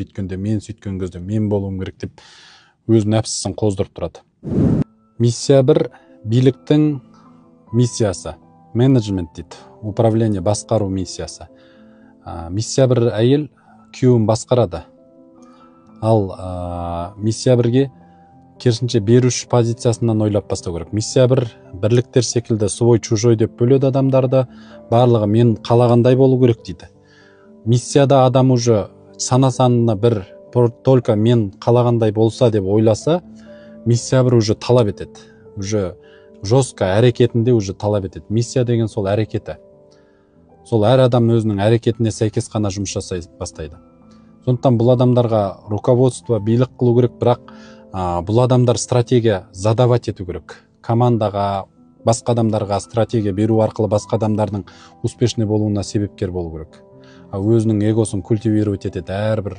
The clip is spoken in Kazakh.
Өйткенде мен сөйткен кезде мен болуым керек деп өз нәпсісін қоздырып тұрады. Миссия бір биліктің миссиясы, менеджмент дейді, управление, басқару миссиясы. Миссия бір әйел күйеуін басқарады. Ал миссия бірге керісінше беруші позициясынан ойлап бастау керек. Миссия бір бірліктер секілді свой чужой деп бөледі адамдарды, барлығы мен қалағандай болу керек дейді. Миссияда адам уже сана-санына бір только мен қалағандай болса деп ойласа, миссия бір уже талап етеді. Уже жестко әрекетінде уже талап етеді. Миссия деген сол әрекеті. Сол әр адам өзінің әрекетіне сәйкес қана жұмыс жасай бастайды. Сондықтан бұл адамдарға руководство, билік қылу керек, бірақ бұл адамдар стратегия задавать ету керек. Командаға, басқа адамдарға стратегия беру арқылы басқа адамдардың успешный болуына себепкер болу керек. Өзінің эгосын культивировать етеді әрбір